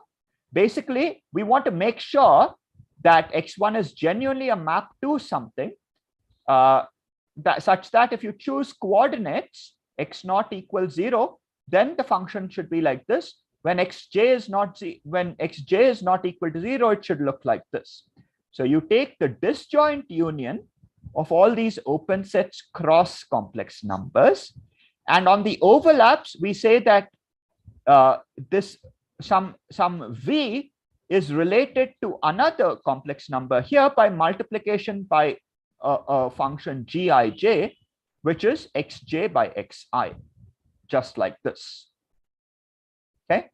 Basically, we want to make sure that x1 is genuinely a map to something, such that if you choose coordinates x0 equals 0, then the function should be like this. When xj is not equal to 0, it should look like this. So you take the disjoint union of all these open sets cross complex numbers, and on the overlaps we say that some v is related to another complex number here by multiplication by a function gij, which is xj by xi, just like this. Okay.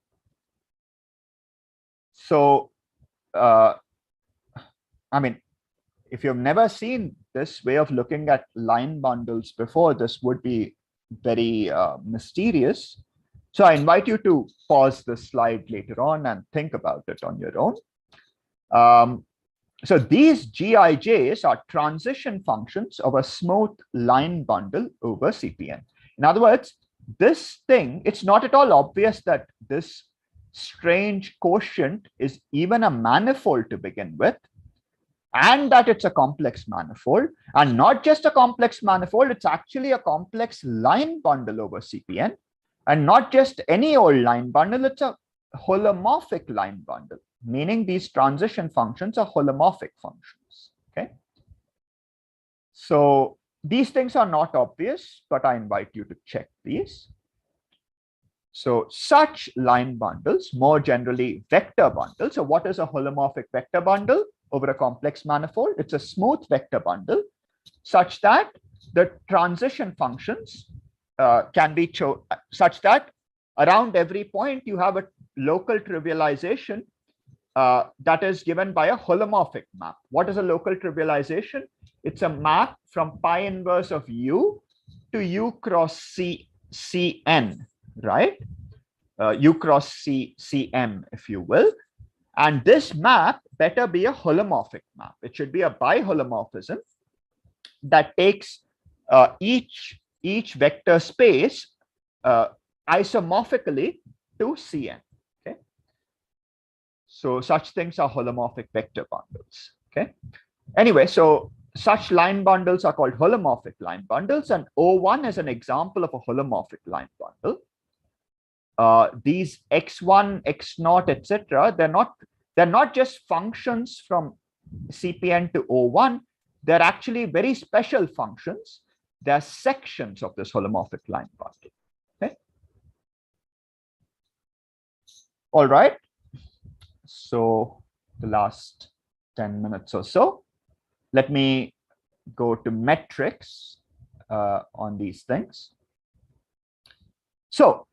So, I mean, if you've never seen this way of looking at line bundles before, this would be very mysterious. So I invite you to pause the slide later on and think about it on your own. So these GIJs are transition functions of a smooth line bundle over CPN. In other words, this thing, it's not at all obvious that this strange quotient is even a manifold to begin with, and that it's a complex manifold, and not just a complex manifold, it's actually a complex line bundle over CPN, and not just any old line bundle, it's a holomorphic line bundle, meaning these transition functions are holomorphic functions. Okay. So these things are not obvious, but I invite you to check these. So such line bundles, more generally vector bundles. So what is a holomorphic vector bundle over a complex manifold? It's a smooth vector bundle such that the transition functions can be such that around every point you have a local trivialization that is given by a holomorphic map. What is a local trivialization? It's a map from pi inverse of u to u cross c cn, right? U cross c cm, if you will. And this map better be a holomorphic map. It should be a biholomorphism that takes each vector space isomorphically to Cn. Okay. So such things are holomorphic vector bundles. Okay. Anyway, so such line bundles are called holomorphic line bundles, and O1 is an example of a holomorphic line bundle. These x1, x0, etc., they're not just functions from CPN to O1. They're actually very special functions. They're sections of this holomorphic line bundle. Okay. All right. So the last 10 minutes or so. let me go to metrics on these things. So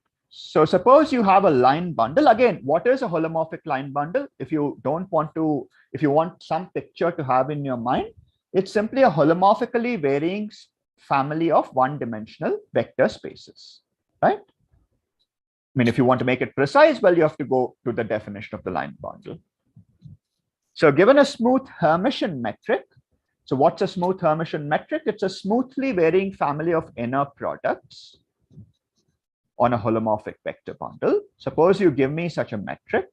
suppose you have a line bundle. Again, what is a holomorphic line bundle? If you want some picture to have in your mind, it's simply a holomorphically varying family of one-dimensional vector spaces, right? I mean, if you want to make it precise, well, you have to go to the definition of the line bundle. So given a smooth Hermitian metric, so what's a smooth Hermitian metric? It's a smoothly varying family of inner products on a holomorphic vector bundle. Suppose you give me such a metric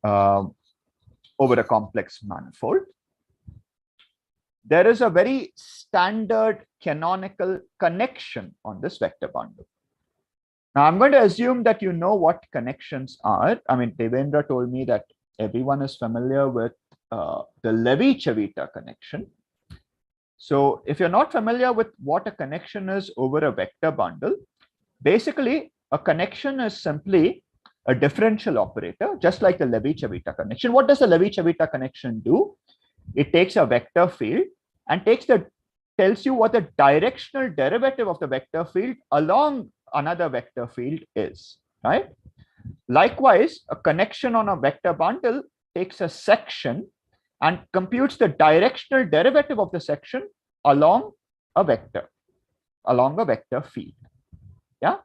over a complex manifold. There is a very standard canonical connection on this vector bundle. Now, I'm going to assume that you know what connections are. I mean, Devendra told me that everyone is familiar with the Levi-Civita connection. So if you're not familiar with what a connection is over a vector bundle, basically a connection is simply a differential operator, just like the Levi-Civita connection. What does the Levi-Civita connection do? It takes a vector field and tells you what the directional derivative of the vector field along another vector field is, right? Likewise, a connection on a vector bundle takes a section and computes the directional derivative of the section along a vector field. Yeah.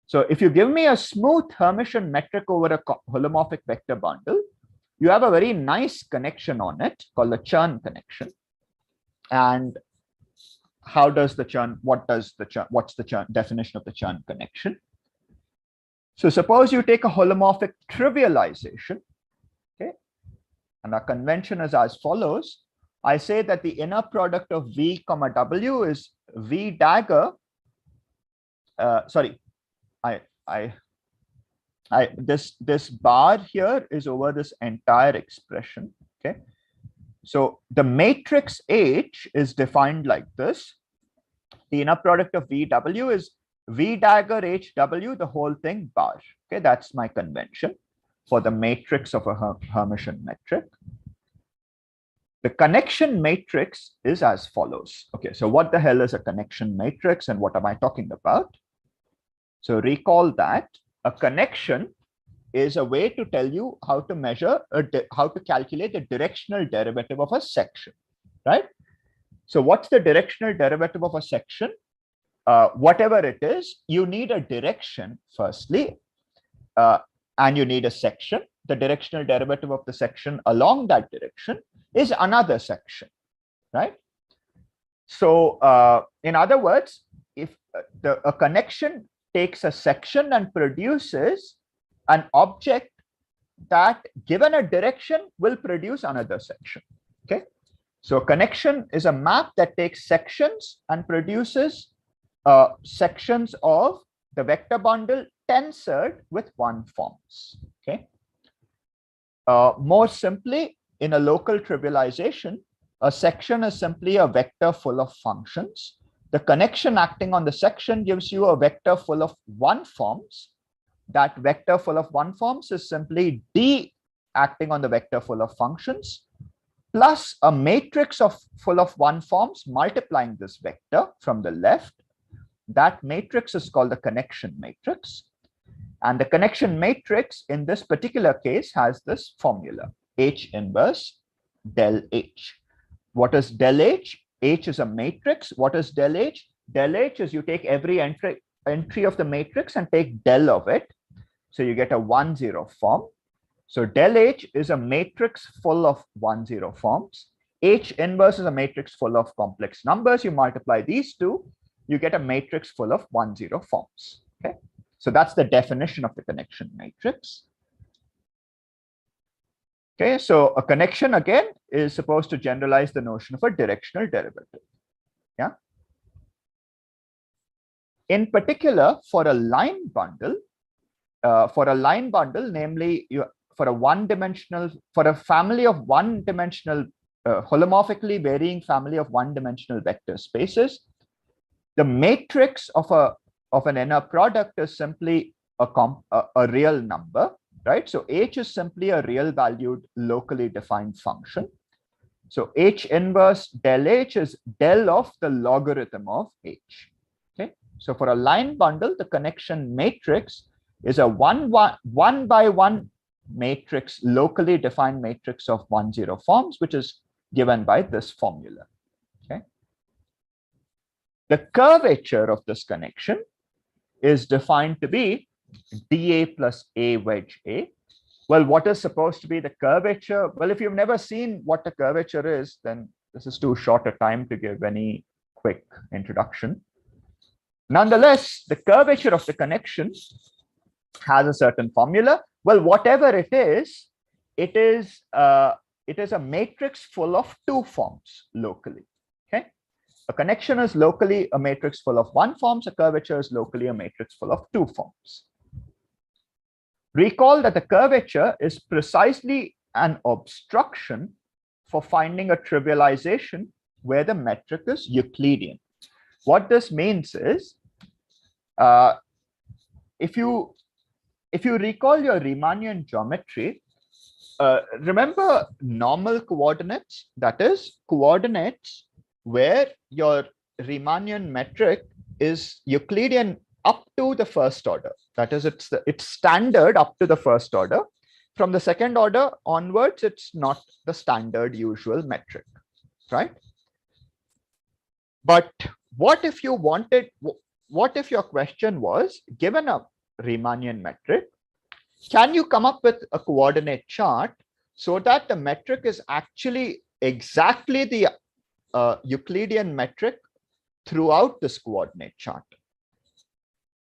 So if you give me a smooth Hermitian metric over a holomorphic vector bundle, you have a very nice connection on it called the Chern connection. And how does the Chern, what's the Chern definition of the Chern connection? So suppose you take a holomorphic trivialization, okay? And our convention is as follows. I say that the inner product of V comma W is V dagger. This bar here is over this entire expression, okay? So the matrix H is defined like this. The inner product of VW is V dagger HW, the whole thing bar. Okay, that's my convention for the matrix of a Hermitian metric. The connection matrix is as follows. Okay, so what the hell is a connection matrix and what am I talking about? So recall that a connection is a way to tell you how to measure, how to calculate the directional derivative of a section, right? So what's the directional derivative of a section? Whatever it is, you need a direction firstly, and you need a section. The directional derivative of the section along that direction is another section, right? So in other words, if a connection takes a section and produces an object that given a direction will produce another section, okay? So a connection is a map that takes sections and produces sections of the vector bundle tensored with one forms, okay? More simply, in a local trivialization, a section is simply a vector full of functions. The connection acting on the section gives you a vector full of one forms. That vector full of one forms is simply D acting on the vector full of functions plus a matrix of full of one forms multiplying this vector from the left. That matrix is called the connection matrix. And the connection matrix in this particular case has this formula, H inverse del H. What is del H? H is a matrix. What is del H? Del H is you take every entry of the matrix and take del of it. So you get a 1-0 form. So del H is a matrix full of 1-0 forms. H inverse is a matrix full of complex numbers. You multiply these two, you get a matrix full of 1-0 forms. Okay, so that's the definition of the connection matrix. Okay, so a connection again is supposed to generalize the notion of a directional derivative. Yeah. In particular, for a line bundle, namely for a family of one-dimensional, holomorphically varying family of one-dimensional vector spaces, the matrix of an inner product is simply a real number, right? So H is simply a real valued locally defined function. So H inverse del H is del of the logarithm of H. Okay. So for a line bundle, the connection matrix is a one by one matrix, locally defined matrix of 1-0 forms, which is given by this formula. Okay. The curvature of this connection is defined to be dA plus A wedge A. Well, what is supposed to be the curvature? Well, if you've never seen what a curvature is, then this is too short a time to give any quick introduction. Nonetheless, the curvature of the connection has a certain formula. Well, whatever it is a matrix full of two forms locally. Okay, a connection is locally a matrix full of one form. A curvature is locally a matrix full of two forms. Recall that the curvature is precisely an obstruction for finding a trivialization where the metric is Euclidean. What this means is, if you recall your Riemannian geometry, remember normal coordinates, that is coordinates where your Riemannian metric is Euclidean up to the first order. That is, it's standard up to the first order. From the second order onwards, it's not the standard usual metric, right? But what if you wanted, what if your question was, given a Riemannian metric, can you come up with a coordinate chart so that the metric is actually exactly the Euclidean metric throughout this coordinate chart?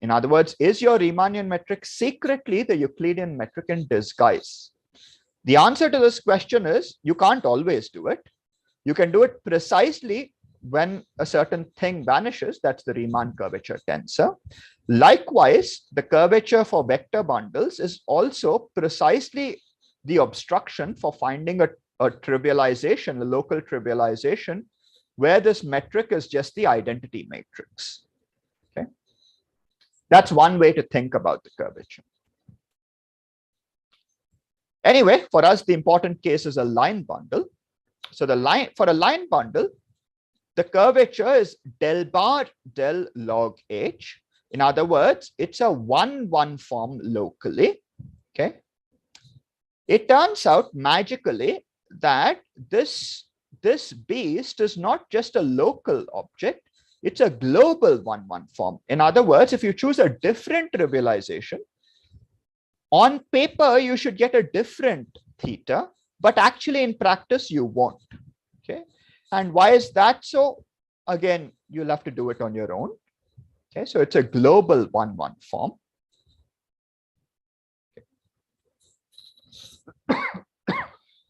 In other words, is your Riemannian metric secretly the Euclidean metric in disguise? The answer to this question is, you can't always do it. You can do it precisely when a certain thing vanishes. That's the Riemann curvature tensor. Likewise, the curvature for vector bundles is also precisely the obstruction for finding a trivialization, a local trivialization, where this metric is just the identity matrix. Okay, that's one way to think about the curvature. Anyway, for us, the important case is a line bundle. So for a line bundle, the curvature is del bar del log H. In other words, it's a 1-1 form locally. Okay. It turns out magically that this beast is not just a local object, it's a global 1-1 form. In other words, if you choose a different trivialization, on paper, you should get a different theta, but actually in practice, you won't. Okay. And why is that so? Again, you'll have to do it on your own. Okay, so it's a global 1-1 form. Okay.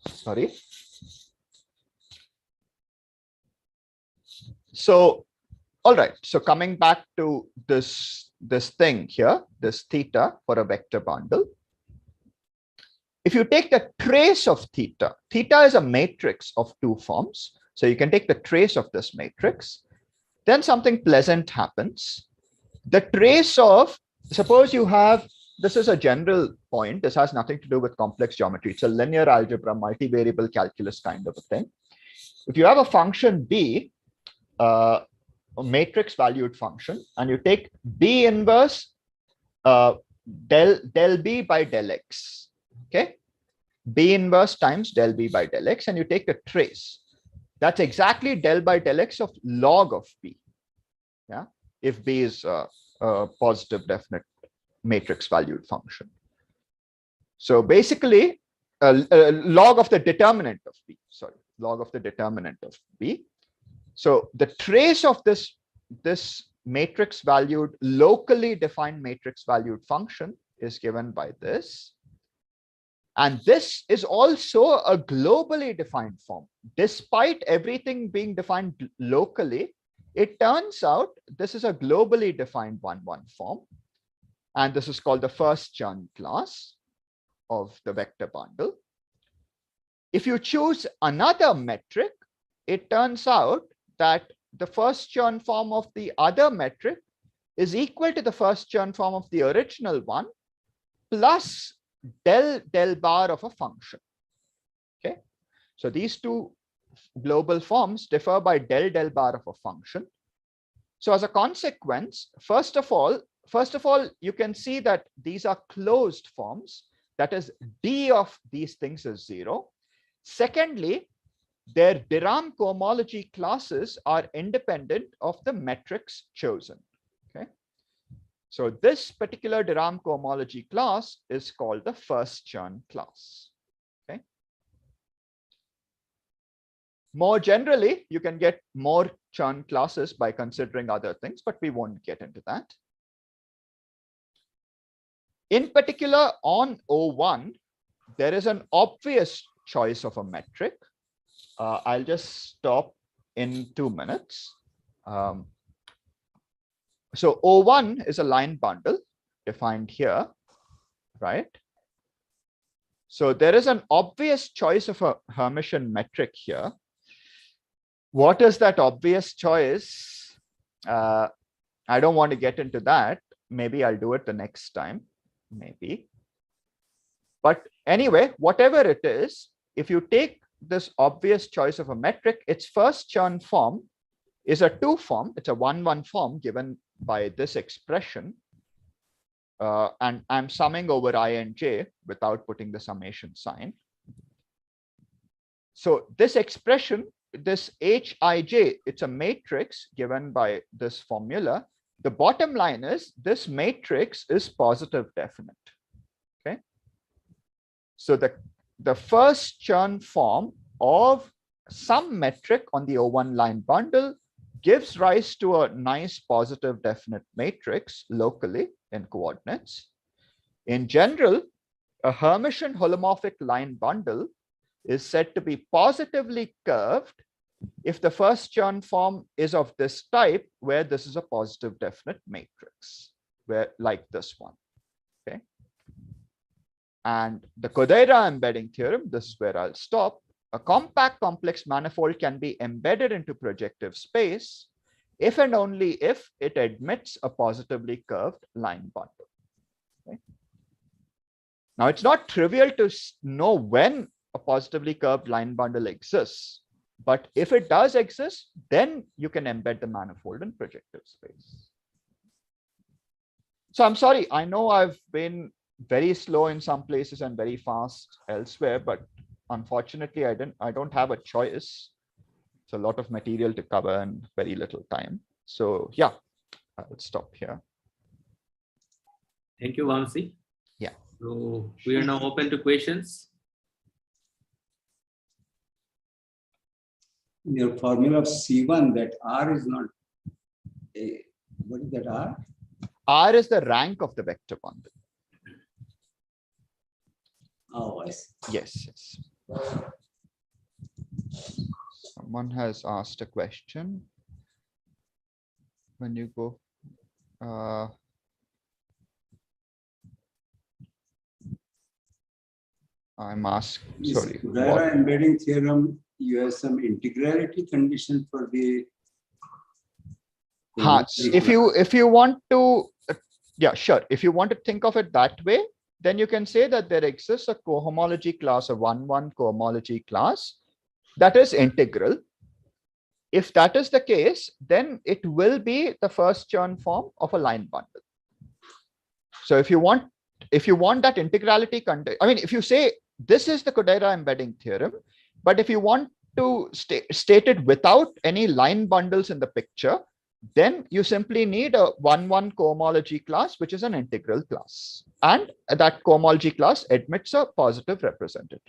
Sorry. So, all right. So coming back to this thing here, this theta for a vector bundle. If you take the trace of theta, theta is a matrix of two forms. So you can take the trace of this matrix. Then something pleasant happens. The trace of, suppose you have, this is a general point. This has nothing to do with complex geometry. It's a linear algebra, multivariable calculus kind of a thing. If you have a function B, a matrix valued function, and you take B inverse del B by del X. Okay. B inverse times del B by del X, and you take the trace. That's exactly del by del X of log of B. Yeah. If B is a positive definite matrix valued function. So basically, log of the determinant of B, sorry, log of the determinant of B. So the trace of this matrix valued, locally defined matrix valued function is given by this. And this is also a globally defined form. Despite everything being defined locally, it turns out this is a globally defined 1-1 form. And this is called the first Chern class of the vector bundle. If you choose another metric, it turns out that the first Chern form of the other metric is equal to the first Chern form of the original one plus del bar of a function. Okay, so these two global forms differ by del bar of a function. So as a consequence, first of all, you can see that these are closed forms. That is, d of these things is 0. Secondly, their de Rham cohomology classes are independent of the metrics chosen. Okay. So this particular de Rham cohomology class is called the first Chern class. Okay. More generally, you can get more Chern classes by considering other things, but we won't get into that. In particular, on O1, there is an obvious choice of a metric. I'll just stop in 2 minutes. So O1 is a line bundle defined here, right? So there is an obvious choice of a Hermitian metric here. What is that obvious choice? I don't want to get into that. Maybe I'll do it the next time, maybe. But anyway, whatever it is, if you take this obvious choice of a metric, its first Chern form is a 2 form. It's a 1-1 form given by this expression. And I'm summing over I and j without putting the summation sign. So this expression, this Hij, it's a matrix given by this formula. The bottom line is this matrix is positive definite. Okay. So the first Chern form of some metric on the O1 line bundle gives rise to a nice positive definite matrix locally in coordinates. In general, a Hermitian holomorphic line bundle is said to be positively curved if the first Chern form is of this type, where this is a positive definite matrix, where like this one. Okay. And the Codeira embedding theorem, this is where I'll stop. A compact complex manifold can be embedded into projective space if and only if it admits a positively curved line bundle. Okay. Now, it's not trivial to know when a positively curved line bundle exists, but if it does exist, then you can embed the manifold in projective space. So I'm sorry, I know I've been very slow in some places and very fast elsewhere, but unfortunately, I don't have a choice. It's a lot of material to cover and very little time. So yeah, I'll stop here. Thank you, Vamsi. Yeah. So we are now open to questions. In your formula of C1, that R is not a, what is that R? R is the rank of the vector bundle. Oh, I see. Yes, yes. Someone has asked a question. When you go, I'm asked, sorry. Kudera embedding theorem, you have some integrality condition for the. If you want to, yeah, sure. If you want to think of it that way, then you can say that there exists a cohomology class, a 1-1 cohomology class that is integral. If that is the case, then it will be the first Chern form of a line bundle. So if you want that integrality condition, I mean, if you say this is the Codeira embedding theorem, but if you want to state it without any line bundles in the picture, then you simply need a 1-1 cohomology class, which is an integral class. And that cohomology class admits a positive representative.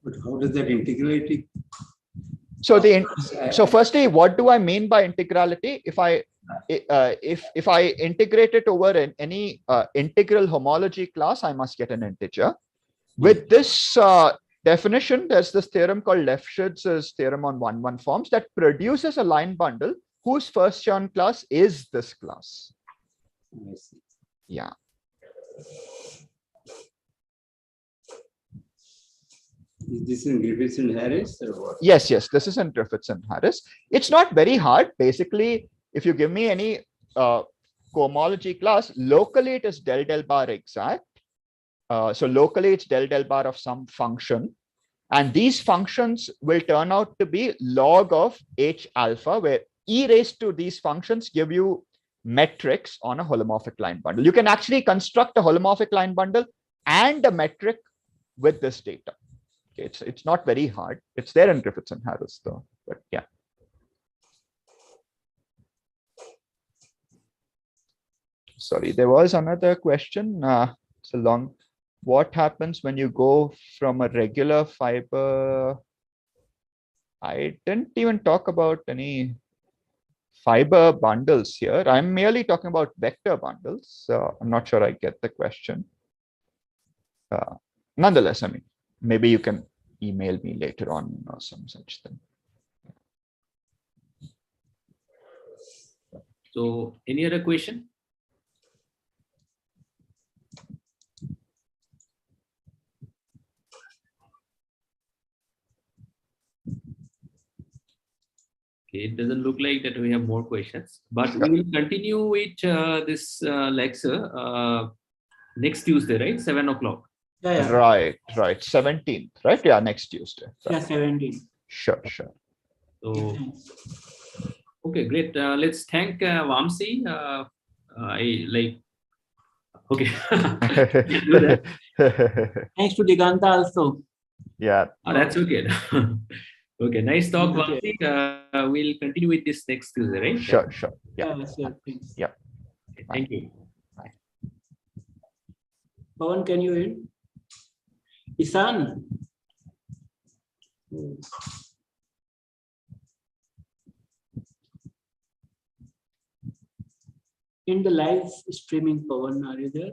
But how does that integrality? So firstly, what do I mean by integrality? If I integrate it over any integral homology class, I must get an integer. With this definition, there's this theorem called Lefshitz's theorem on 1-1 forms that produces a line bundle whose first Chern class is this class. I see. Yeah. Is this in Griffiths and Harris or what? Yes, this is in Griffiths and Harris. It's not very hard. Basically, if you give me any cohomology class, locally it is del bar exact. So locally it's del bar of some function. And these functions will turn out to be log of H alpha, where e raised to these functions give you metrics on a holomorphic line bundle. You can actually construct a holomorphic line bundle and a metric with this data. Okay, it's not very hard. It's there in Griffiths and Harris though, but yeah. Sorry, there was another question. It's a long. What happens when you go from a regular fiber? I didn't even talk about any fiber bundles here. I'm merely talking about vector bundles. So I'm not sure I get the question. Nonetheless, I mean, maybe you can email me later on or some such thing. So any other question? Okay, it doesn't look like that we have more questions, but we will continue with this lecture next Tuesday, right? 7 o'clock. Yeah. Right. 17th, right? Yeah, next Tuesday. Right. Yeah, 17. Sure. So, okay, great. Let's thank Vamsi. Okay. Do that. Thanks to Diganta also. Yeah. That's okay. Okay, nice talk, Vamsi. We'll continue with this next Tuesday, right? Sure. Yeah, sure. Thanks. Yeah. Okay, thank you. Bye. Pawan, can you end? Isan. In the live streaming, Pawan, are you there?